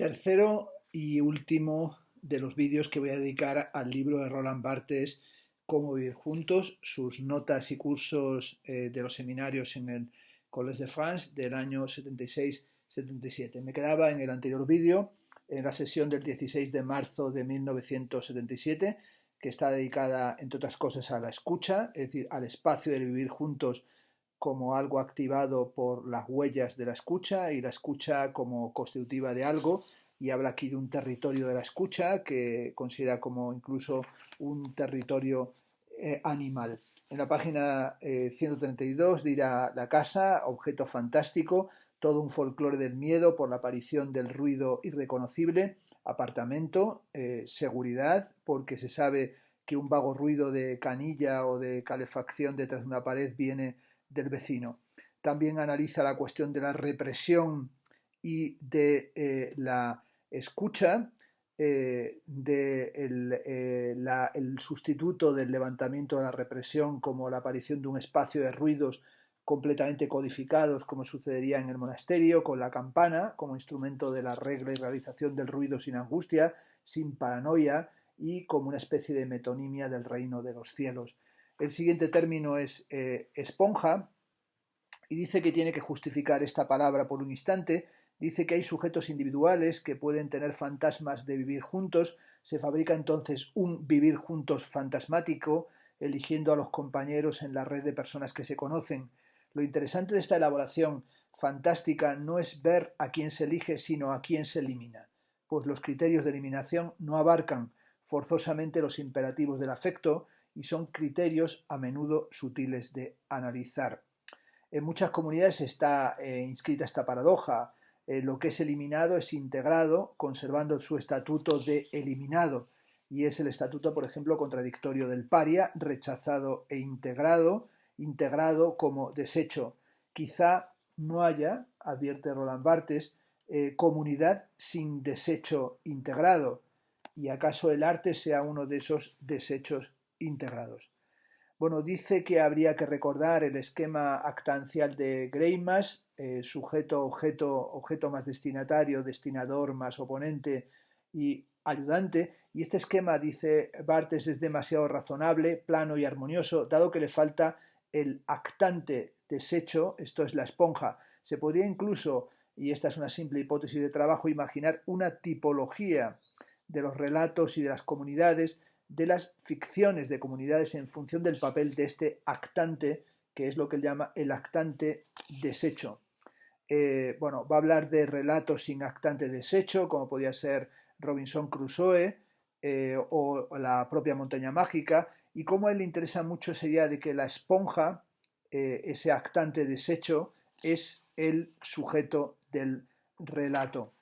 Tercero y último de los vídeos que voy a dedicar al libro de Roland Barthes, Cómo vivir juntos, sus notas y cursos de los seminarios en el Collège de France del año 76-77. Me quedaba en el anterior vídeo, en la sesión del 16 de marzo de 1977, que está dedicada, entre otras cosas, a la escucha, es decir, al espacio de vivir juntos como algo activado por las huellas de la escucha y la escucha como constitutiva de algo, y habla aquí de un territorio de la escucha que considera como incluso un territorio animal. En la página 132 dirá la casa, objeto fantástico, todo un folclore del miedo por la aparición del ruido irreconocible, apartamento, seguridad, porque se sabe que un vago ruido de canilla o de calefacción detrás de una pared viene del vecino. También analiza la cuestión de la represión y de la escucha, el sustituto del levantamiento de la represión como la aparición de un espacio de ruidos completamente codificados, como sucedería en el monasterio, con la campana como instrumento de la regla y realización del ruido sin angustia, sin paranoia y como una especie de metonimia del reino de los cielos. El siguiente término es esponja, y dice que tiene que justificar esta palabra por un instante. Dice que hay sujetos individuales que pueden tener fantasmas de vivir juntos. Se fabrica entonces un vivir juntos fantasmático, eligiendo a los compañeros en la red de personas que se conocen. Lo interesante de esta elaboración fantástica no es ver a quién se elige, sino a quién se elimina, pues los criterios de eliminación no abarcan forzosamente los imperativos del afecto y son criterios a menudo sutiles de analizar. En muchas comunidades está inscrita esta paradoja. Lo que es eliminado es integrado, conservando su estatuto de eliminado. Y es el estatuto, por ejemplo, contradictorio del paria, rechazado e integrado, integrado como desecho. Quizá no haya, advierte Roland Barthes, comunidad sin desecho integrado. ¿Y acaso el arte sea uno de esos desechos integrados? Bueno, dice que habría que recordar el esquema actancial de Greimas, sujeto, objeto, objeto más destinatario, destinador más oponente y ayudante. Y este esquema, dice Barthes, es demasiado razonable, plano y armonioso, dado que le falta el actante desecho, esto es la esponja. Se podría incluso, y esta es una simple hipótesis de trabajo, imaginar una tipología de los relatos y de las comunidades, de las ficciones de comunidades en función del papel de este actante, que es lo que él llama el actante desecho. Bueno, va a hablar de relatos sin actante desecho, como podía ser Robinson Crusoe o la propia montaña mágica, y cómo a él le interesa mucho esa idea de que la esponja, ese actante desecho, es el sujeto del relato.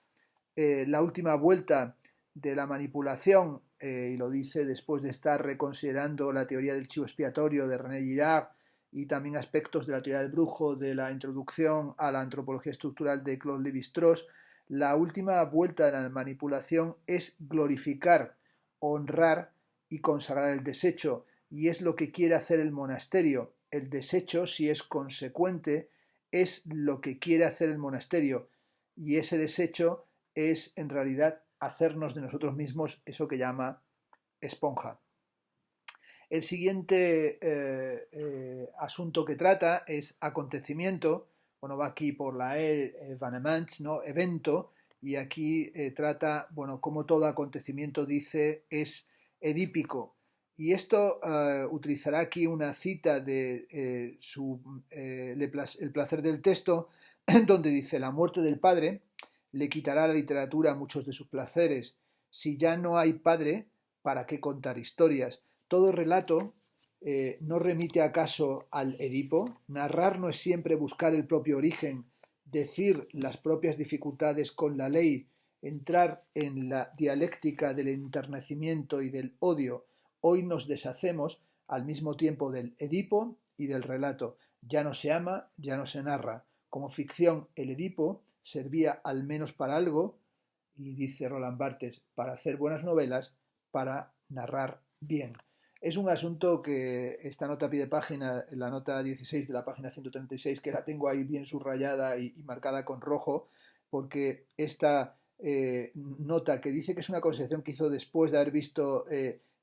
La última vuelta de la manipulación, y lo dice después de estar reconsiderando la teoría del chivo expiatorio de René Girard y también aspectos de la teoría del brujo, de la introducción a la antropología estructural de Claude Lévi-Strauss. La última vuelta de la manipulación es glorificar, honrar y consagrar el desecho, y es lo que quiere hacer el monasterio. El desecho, si es consecuente, es lo que quiere hacer el monasterio, y ese desecho es en realidad hacernos de nosotros mismos eso que llama esponja. El siguiente asunto que trata es acontecimiento. Bueno, va aquí por la Vanemans, ¿no? Evento, y aquí trata, bueno, como todo acontecimiento, dice, es edípico. Y esto utilizará aquí una cita de El placer del texto, donde dice: la muerte del padre le quitará a la literatura muchos de sus placeres. Si ya no hay padre, ¿para qué contar historias? Todo relato no remite acaso al Edipo. Narrar no es siempre buscar el propio origen, decir las propias dificultades con la ley, entrar en la dialéctica del enternecimiento y del odio. Hoy nos deshacemos al mismo tiempo del Edipo y del relato. Ya no se ama, ya no se narra. Como ficción, el Edipo servía al menos para algo, y dice Roland Barthes, para hacer buenas novelas, para narrar bien. Es un asunto que esta nota a pie de página, la nota 16 de la página 136, que la tengo ahí bien subrayada y marcada con rojo, porque esta nota que dice que es una consideración que hizo después de haber visto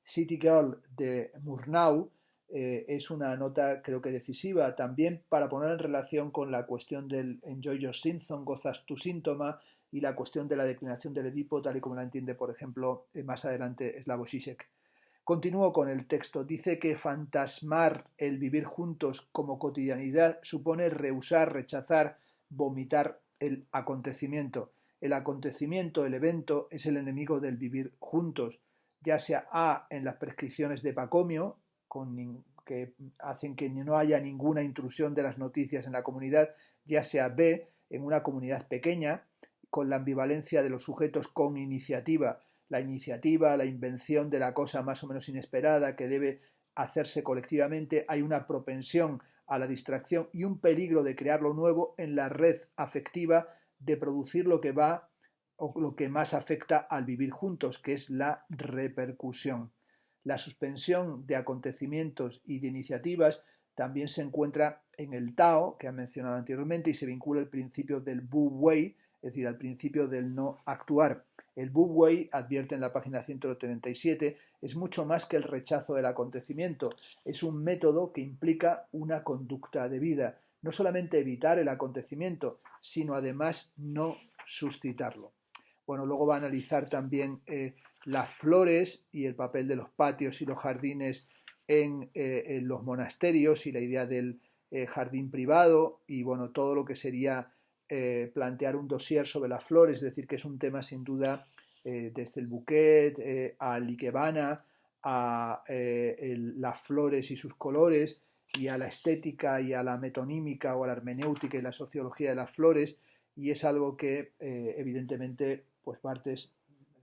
City Girl de Murnau. Es una nota creo que decisiva también para poner en relación con la cuestión del Enjoy Your Symptom, gozas tu síntoma, y la cuestión de la declinación del Edipo, tal y como la entiende, por ejemplo, más adelante Slavoj Žižek. Continúo con el texto. Dice que fantasmar el vivir juntos como cotidianidad supone rehusar, rechazar, vomitar el acontecimiento. El acontecimiento, el evento, es el enemigo del vivir juntos, ya sea A, en las prescripciones de Pacomio, que hacen que no haya ninguna intrusión de las noticias en la comunidad, ya sea B, en una comunidad pequeña, con la ambivalencia de los sujetos con iniciativa, la invención de la cosa más o menos inesperada que debe hacerse colectivamente, hay una propensión a la distracción y un peligro de crear lo nuevo en la red afectiva, de producir lo que va o lo que más afecta al vivir juntos, que es la repercusión. La suspensión de acontecimientos y de iniciativas también se encuentra en el Tao, que ha mencionado anteriormente, y se vincula al principio del Wu Wei, es decir, al principio del no actuar. El Wu Wei, advierte en la página 137, es mucho más que el rechazo del acontecimiento, es un método que implica una conducta de vida, no solamente evitar el acontecimiento, sino además no suscitarlo. Bueno, luego va a analizar también las flores y el papel de los patios y los jardines en los monasterios y la idea del jardín privado y bueno, todo lo que sería plantear un dossier sobre las flores, es decir, que es un tema sin duda desde el bouquet al ikebana, a las flores y sus colores y a la estética y a la metonímica o a la hermenéutica y la sociología de las flores, y es algo que evidentemente pues Barthes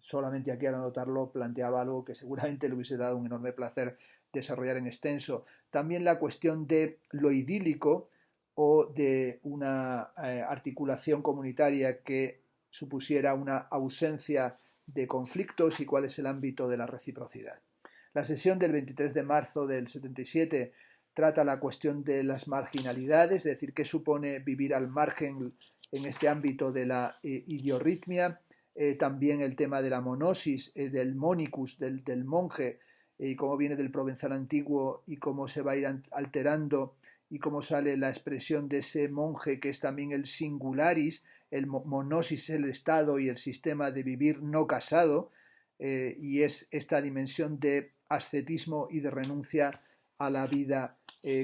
solamente aquí al anotarlo planteaba algo que seguramente le hubiese dado un enorme placer desarrollar en extenso. También la cuestión de lo idílico o de una articulación comunitaria que supusiera una ausencia de conflictos y cuál es el ámbito de la reciprocidad. La sesión del 23 de marzo del 77 trata la cuestión de las marginalidades, es decir, qué supone vivir al margen en este ámbito de la idiorritmia, también el tema de la monosis, del monicus, del monje, y cómo viene del provenzal antiguo y cómo se va a ir alterando y cómo sale la expresión de ese monje que es también el singularis, el monosis, el estado y el sistema de vivir no casado, y es esta dimensión de ascetismo y de renuncia a la vida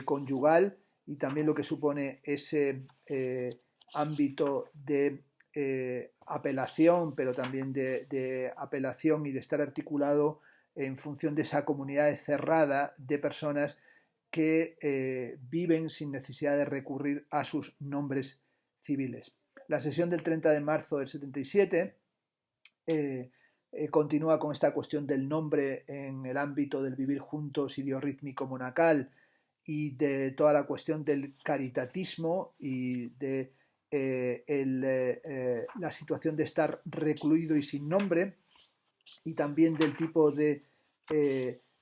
conyugal, y también lo que supone ese ámbito de apelación, pero también de apelación y de estar articulado en función de esa comunidad cerrada de personas que viven sin necesidad de recurrir a sus nombres civiles. La sesión del 30 de marzo del 77 continúa con esta cuestión del nombre en el ámbito del vivir juntos idiorrítmico monacal y de toda la cuestión del caritatismo y de la situación de estar recluido y sin nombre, y también del tipo de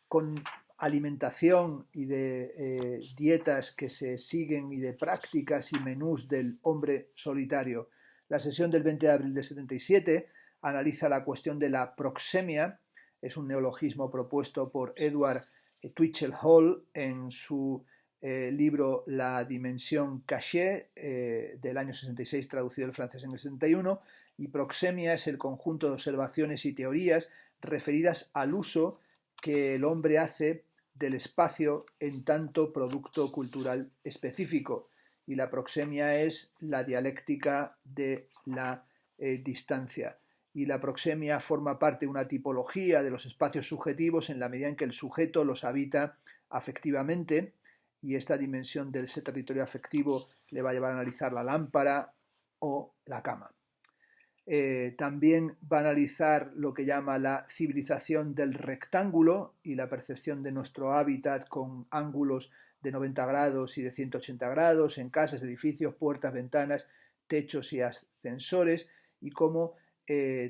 con alimentación y de dietas que se siguen y de prácticas y menús del hombre solitario. La sesión del 20 de abril de 77 analiza la cuestión de la proxemia, es un neologismo propuesto por Edward Twitchell Hall en su libro La dimensión cachée del año 66, traducido del francés en el 61, y proxemia es el conjunto de observaciones y teorías referidas al uso que el hombre hace del espacio en tanto producto cultural específico, y la proxemia es la dialéctica de la distancia, y la proxemia forma parte de una tipología de los espacios subjetivos en la medida en que el sujeto los habita afectivamente, y esta dimensión de ese territorio afectivo le va a llevar a analizar la lámpara o la cama. También va a analizar lo que llama la civilización del rectángulo y la percepción de nuestro hábitat con ángulos de 90 grados y de 180 grados en casas, edificios, puertas, ventanas, techos y ascensores, y cómo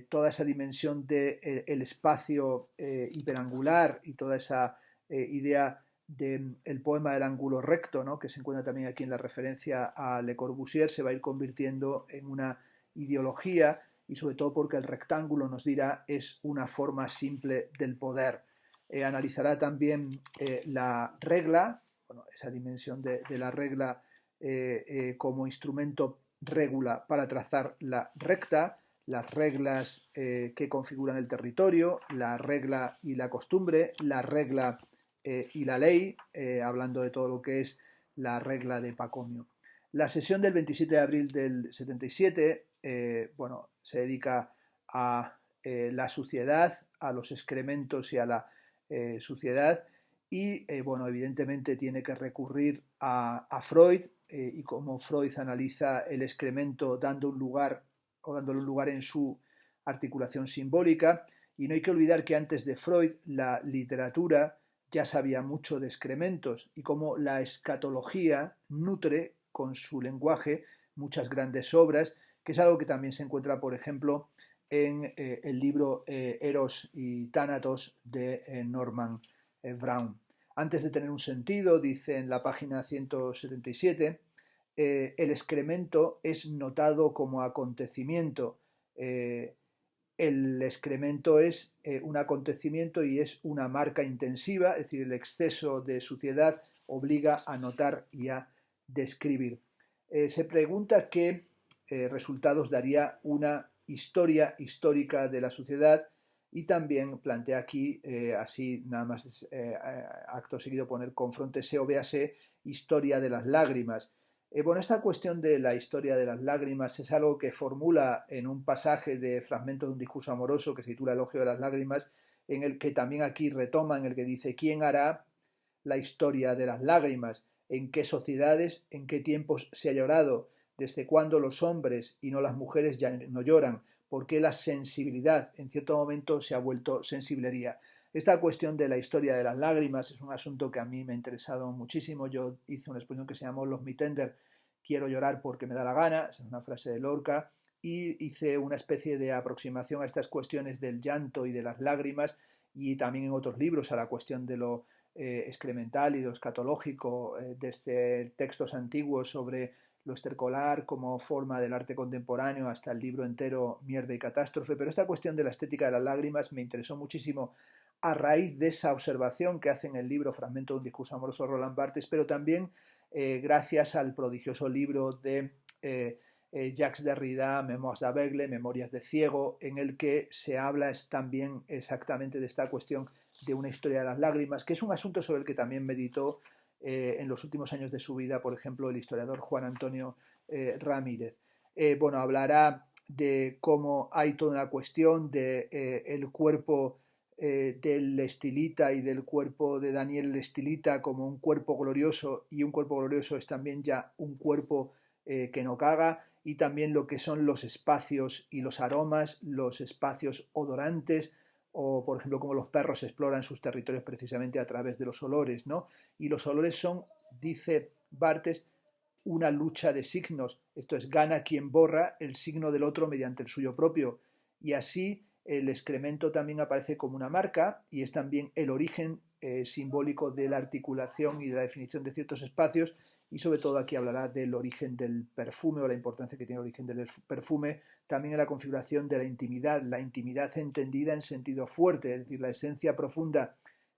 toda esa dimensión del espacio hiperangular y toda esa idea del poema del ángulo recto, ¿no?, que se encuentra también aquí en la referencia a Le Corbusier, se va a ir convirtiendo en una ideología y sobre todo porque el rectángulo, nos dirá, es una forma simple del poder. Analizará también la regla, bueno, esa dimensión de la regla como instrumento regula para trazar la recta, las reglas que configuran el territorio, la regla y la costumbre, la regla y la ley, hablando de todo lo que es la regla de Pacomio. La sesión del 27 de abril del 77 bueno, se dedica a la suciedad, a los excrementos y a la suciedad y bueno, evidentemente tiene que recurrir a Freud y como Freud analiza el excremento dando un lugar o dándole un lugar en su articulación simbólica y no hay que olvidar que antes de Freud la literatura ya sabía mucho de excrementos y cómo la escatología nutre con su lenguaje muchas grandes obras, que es algo que también se encuentra, por ejemplo, en el libro Eros y Tánatos de Norman Brown. Antes de tener un sentido, dice en la página 177, el excremento es notado como acontecimiento. El excremento es un acontecimiento y es una marca intensiva, es decir, el exceso de suciedad obliga a notar y a describir. Se pregunta qué resultados daría una historia histórica de la suciedad y también plantea aquí, así nada más acto seguido poner confróntese o véase historia de las lágrimas. Bueno, esta cuestión de la historia de las lágrimas es algo que formula en un pasaje de fragmento de un discurso amoroso que se titula Elogio de las lágrimas, en el que también aquí retoma, en el que dice, ¿quién hará la historia de las lágrimas? ¿En qué sociedades, en qué tiempos se ha llorado? ¿Desde cuándo los hombres y no las mujeres ya no lloran? ¿Por qué la sensibilidad en cierto momento se ha vuelto sensiblería? Esta cuestión de la historia de las lágrimas es un asunto que a mí me ha interesado muchísimo. Yo hice una exposición que se llamó Los Mitender, quiero llorar porque me da la gana, es una frase de Lorca, y hice una especie de aproximación a estas cuestiones del llanto y de las lágrimas y también en otros libros a la cuestión de lo excremental y lo escatológico, desde textos antiguos sobre lo estercolar como forma del arte contemporáneo hasta el libro entero Mierda y Catástrofe, pero esta cuestión de la estética de las lágrimas me interesó muchísimo a raíz de esa observación que hace en el libro Fragmento de un discurso amoroso Roland Barthes, pero también gracias al prodigioso libro de Jacques Derrida, Mémoires d'aveugle, Memorias de ciego, en el que se habla también exactamente de esta cuestión de una historia de las lágrimas, que es un asunto sobre el que también meditó en los últimos años de su vida, por ejemplo, el historiador Juan Antonio Ramírez. Bueno, hablará de cómo hay toda una cuestión de el cuerpo del Estilita y del cuerpo de Daniel Estilita como un cuerpo glorioso, y un cuerpo glorioso es también ya un cuerpo que no caga, y también lo que son los espacios y los aromas, los espacios odorantes, o por ejemplo como los perros exploran sus territorios precisamente a través de los olores, ¿no? Y los olores son, dice Barthes, una lucha de signos, esto es, gana quien borra el signo del otro mediante el suyo propio, y así el excremento también aparece como una marca y es también el origen simbólico de la articulación y de la definición de ciertos espacios, y sobre todo aquí hablará del origen del perfume o la importancia que tiene el origen del perfume, también en la configuración de la intimidad entendida en sentido fuerte, es decir, la esencia profunda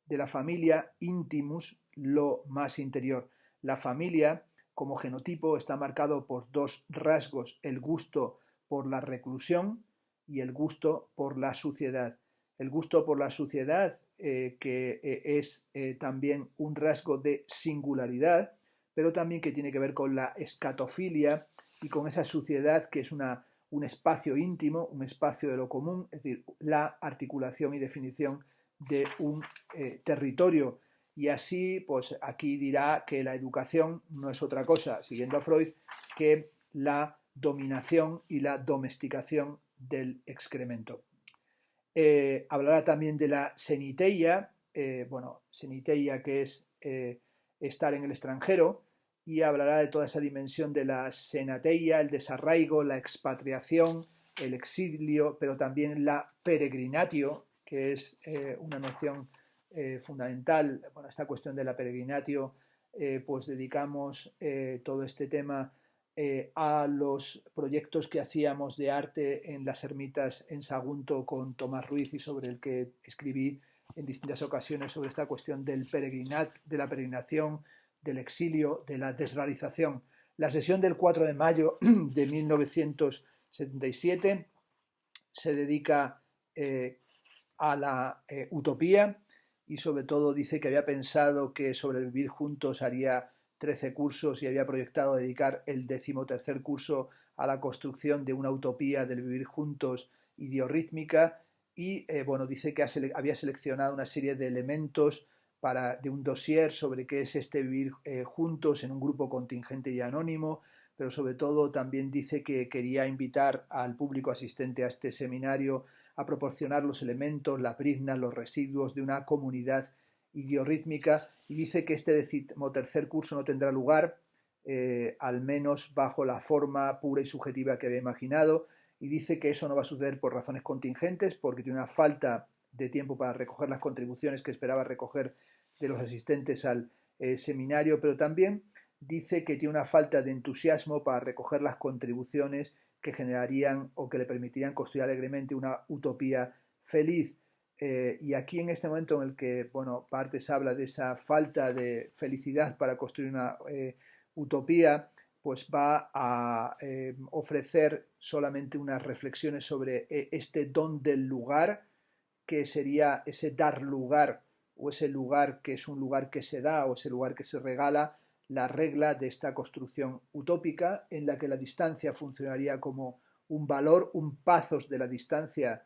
de la familia, intimus, lo más interior. La familia como genotipo está marcado por dos rasgos, el gusto por la reclusión y el gusto por la suciedad. El gusto por la suciedad, que es también un rasgo de singularidad, pero también que tiene que ver con la escatofilia y con esa suciedad que es un espacio íntimo, un espacio de lo común, es decir, la articulación y definición de un territorio. Y así, pues aquí dirá que la educación no es otra cosa, siguiendo a Freud, que la dominación y la domesticación del excremento. Hablará también de la seniteia, bueno, seniteia que es estar en el extranjero, y hablará de toda esa dimensión de la senateia, el desarraigo, la expatriación, el exilio, pero también la peregrinatio, que es una noción fundamental. Bueno, esta cuestión de la peregrinatio, pues dedicamos todo este tema a los proyectos que hacíamos de arte en las ermitas en Sagunto con Tomás Ruiz y sobre el que escribí en distintas ocasiones sobre esta cuestión del de la peregrinación, del exilio, de la desrealización. La sesión del 4 de mayo de 1977 se dedica a la utopía y sobre todo dice que había pensado que sobre el vivir juntos haría 13 cursos y había proyectado dedicar el 13º curso a la construcción de una utopía del vivir juntos idiorrítmica y bueno, dice que había seleccionado una serie de elementos de un dossier sobre qué es este vivir juntos en un grupo contingente y anónimo, pero sobre todo también dice que quería invitar al público asistente a este seminario a proporcionar los elementos, las briznas, los residuos de una comunidad idiorrítmica y dice que este 13º curso no tendrá lugar, al menos bajo la forma pura y subjetiva que había imaginado, y dice que eso no va a suceder por razones contingentes, porque tiene una falta de tiempo para recoger las contribuciones que esperaba recoger de los asistentes al seminario, pero también dice que tiene una falta de entusiasmo para recoger las contribuciones que generarían o que le permitirían construir alegremente una utopía feliz. Y aquí en este momento en el que, bueno, Barthes habla de esa falta de felicidad para construir una utopía, pues va a ofrecer solamente unas reflexiones sobre este don del lugar, que sería ese dar lugar, o ese lugar que es un lugar que se da, o ese lugar que se regala, la regla de esta construcción utópica en la que la distancia funcionaría como un valor, un pathos de la distancia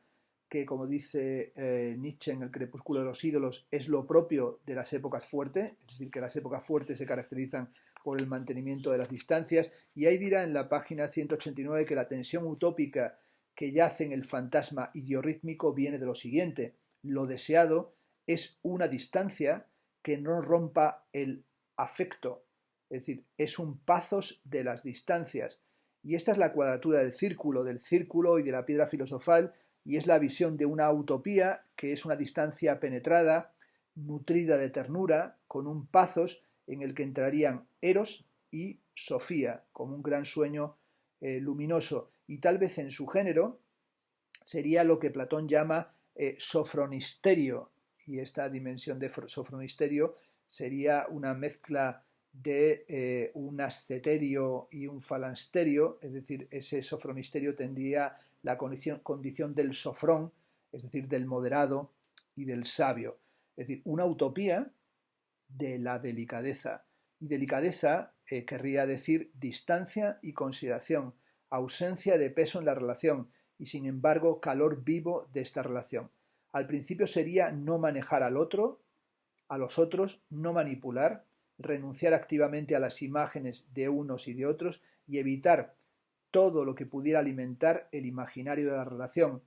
que, como dice Nietzsche en El crepúsculo de los ídolos, es lo propio de las épocas fuertes, es decir, que las épocas fuertes se caracterizan por el mantenimiento de las distancias, y ahí dirá en la página 189 que la tensión utópica que yace en el fantasma idiorrítmico viene de lo siguiente: lo deseado es una distancia que no rompa el afecto, es decir, es un pathos de las distancias. Y esta es la cuadratura del círculo y de la piedra filosofal, y es la visión de una utopía que es una distancia penetrada, nutrida de ternura, con un pathos en el que entrarían Eros y Sofía, como un gran sueño luminoso. Y tal vez en su género sería lo que Platón llama sofronisterio, y esta dimensión de sofronisterio sería una mezcla de un asceterio y un falansterio, es decir, ese sofronisterio tendría la condición del sofrón, es decir, del moderado y del sabio. Es decir, una utopía de la delicadeza. Y delicadeza querría decir distancia y consideración, ausencia de peso en la relación y sin embargo calor vivo de esta relación. Al principio sería no manejar al otro, a los otros, no manipular, renunciar activamente a las imágenes de unos y de otros y evitar todo lo que pudiera alimentar el imaginario de la relación.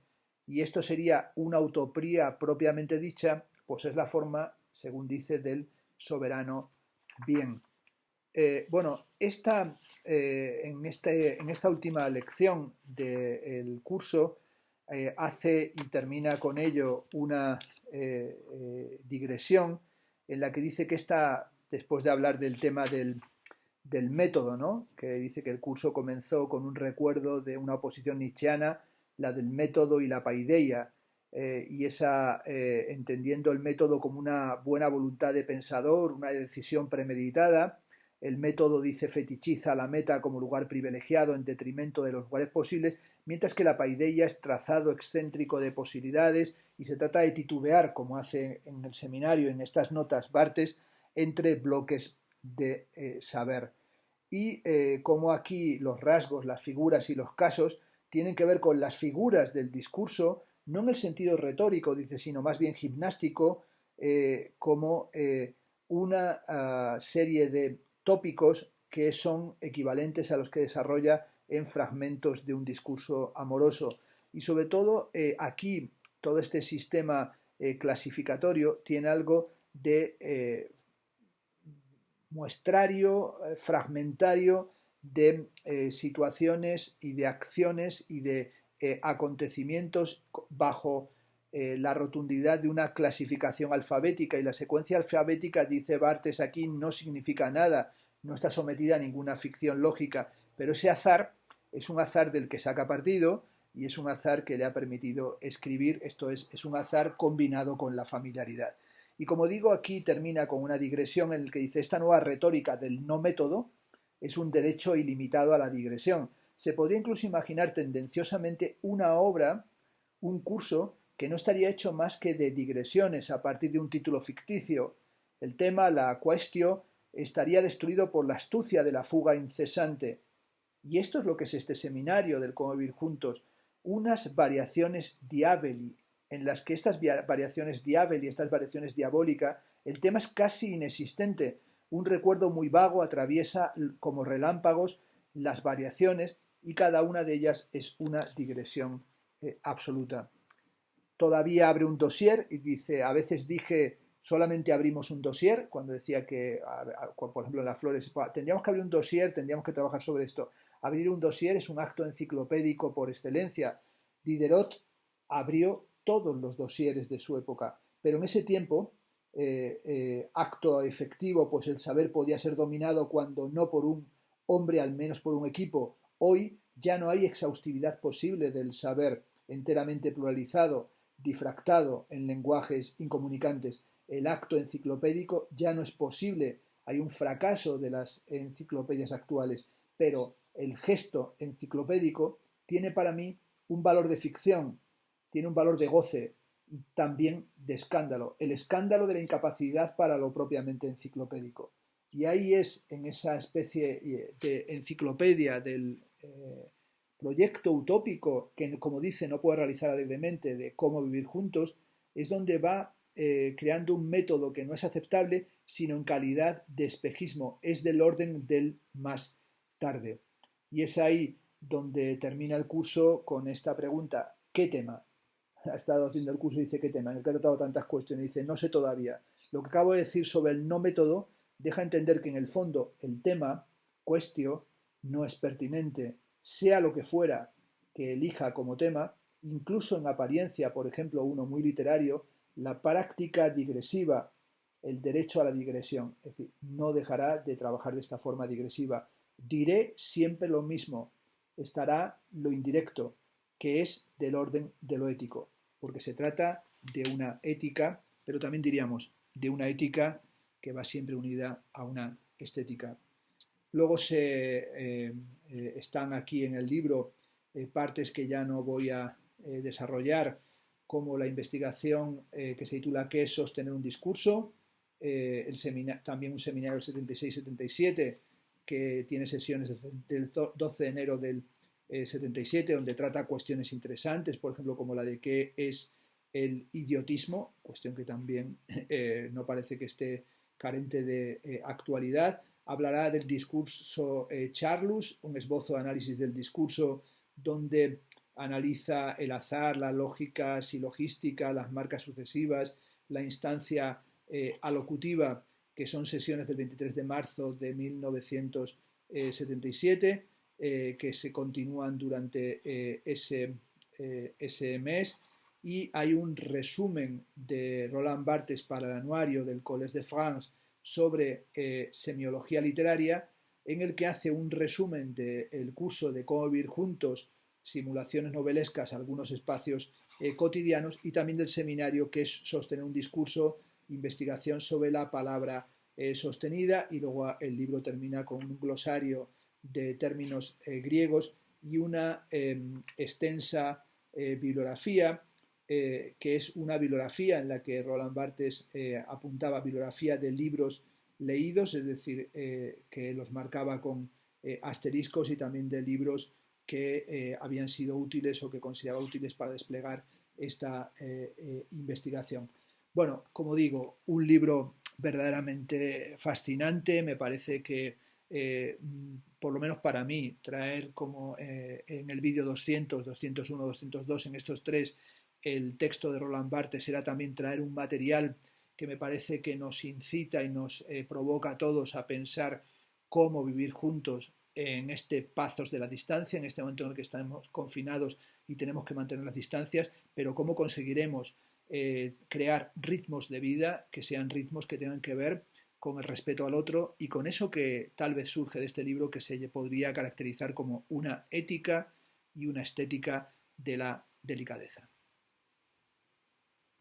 Y esto sería una utopía propiamente dicha, pues es la forma, según dice, del soberano bien. Bueno, en esta última lección del curso hace y termina con ello una digresión en la que dice que después de hablar del tema del método, ¿no? Que dice que el curso comenzó con un recuerdo de una oposición nietzscheana, la del método y la paideia, y entendiendo el método como una buena voluntad de pensador, una decisión premeditada. El método, dice, fetichiza la meta como lugar privilegiado en detrimento de los lugares posibles, mientras que la paideia es trazado excéntrico de posibilidades y se trata de titubear, como hace en el seminario, en estas notas Barthes, entre bloques de saber. Y como aquí los rasgos, las figuras y los casos tienen que ver con las figuras del discurso, no en el sentido retórico, dice, sino más bien gimnástico, como una serie de tópicos que son equivalentes a los que desarrolla en fragmentos de un discurso amoroso. Y sobre todo aquí todo este sistema clasificatorio tiene algo de muestrario, fragmentario de situaciones y de acciones y de acontecimientos bajo la rotundidad de una clasificación alfabética, y la secuencia alfabética, dice Barthes aquí, no significa nada, no está sometida a ninguna ficción lógica, Pero ese azar es un azar del que saca partido y es un azar que le ha permitido escribir, esto es un azar combinado con la familiaridad. Y como digo, aquí termina con una digresión en la que dice, esta nueva retórica del no método es un derecho ilimitado a la digresión. Se podría incluso imaginar tendenciosamente una obra, un curso, que no estaría hecho más que de digresiones a partir de un título ficticio. El tema, la quaestio, estaría destruido por la astucia de la fuga incesante. Y esto es lo que es este seminario del cómo vivir juntos, unas variaciones diaboli, en las que estas variaciones diaboli, estas variaciones diabólicas, el tema es casi inexistente. Un recuerdo muy vago atraviesa como relámpagos las variaciones y cada una de ellas es una digresión absoluta. Todavía abre un dossier y dice, a veces dije, solamente abrimos un dossier, cuando decía que, por ejemplo, en las flores, tendríamos que abrir un dossier, tendríamos que trabajar sobre esto. Abrir un dossier es un acto enciclopédico por excelencia. Diderot abrió todos los dosieres de su época, pero en ese tiempo, acto efectivo, pues el saber podía ser dominado cuando no por un hombre, al menos por un equipo. Hoy ya no hay exhaustividad posible del saber enteramente pluralizado, difractado en lenguajes incomunicantes. El acto enciclopédico ya no es posible. Hay un fracaso de las enciclopedias actuales, pero el gesto enciclopédico tiene para mí un valor de ficción, tiene un valor de goce y también de escándalo. El escándalo de la incapacidad para lo propiamente enciclopédico. Y ahí es, en esa especie de enciclopedia del proyecto utópico que, como dice, no puede realizar alegremente, de cómo vivir juntos, es donde va creando un método que no es aceptable, sino en calidad de espejismo, es del orden del más tarde. Y es ahí donde termina el curso con esta pregunta, ¿qué tema? Ha estado haciendo el curso y dice, ¿qué tema? En el que ha tratado tantas cuestiones, dice, no sé todavía. Lo que acabo de decir sobre el no método deja entender que en el fondo el tema, cuestio, no es pertinente, sea lo que fuera que elija como tema, incluso en apariencia, por ejemplo, uno muy literario, la práctica digresiva, el derecho a la digresión, es decir, no dejará de trabajar de esta forma digresiva. Diré siempre lo mismo, estará lo indirecto, que es del orden de lo ético, porque se trata de una ética, pero también diríamos de una ética que va siempre unida a una estética. Luego están aquí en el libro partes que ya no voy a desarrollar, como la investigación que se titula ¿Qué es sostener un discurso? También un seminario del 76-77 que tiene sesiones del 12 de enero del 77, donde trata cuestiones interesantes, por ejemplo, como la de qué es el idiotismo, cuestión que también no parece que esté carente de actualidad. Hablará del discurso Charlus, un esbozo de análisis del discurso donde analiza el azar, la lógica silogística, las marcas sucesivas, la instancia alocutiva, que son sesiones del 23 de marzo de 1977, que se continúan durante ese mes. Y hay un resumen de Roland Barthes para el anuario del Collège de France sobre semiología literaria, en el que hace un resumen del curso de cómo vivir juntos, simulaciones novelescas, algunos espacios cotidianos, y también del seminario que es sostener un discurso, investigación sobre la palabra sostenida, y luego el libro termina con un glosario de términos griegos y una extensa bibliografía, que es una bibliografía en la que Roland Barthes apuntaba bibliografía de libros leídos, es decir, que los marcaba con asteriscos, y también de libros que habían sido útiles o que consideraba útiles para desplegar esta investigación. Bueno, como digo, un libro verdaderamente fascinante. Me parece que, por lo menos para mí, traer como en el vídeo 200, 201, 202, en estos tres, el texto de Roland Barthes era también traer un material que me parece que nos incita y nos provoca a todos a pensar cómo vivir juntos en este pazos de la distancia, en este momento en el que estamos confinados y tenemos que mantener las distancias, pero cómo conseguiremos crear ritmos de vida que sean ritmos que tengan que ver con el respeto al otro y con eso que tal vez surge de este libro que se podría caracterizar como una ética y una estética de la delicadeza.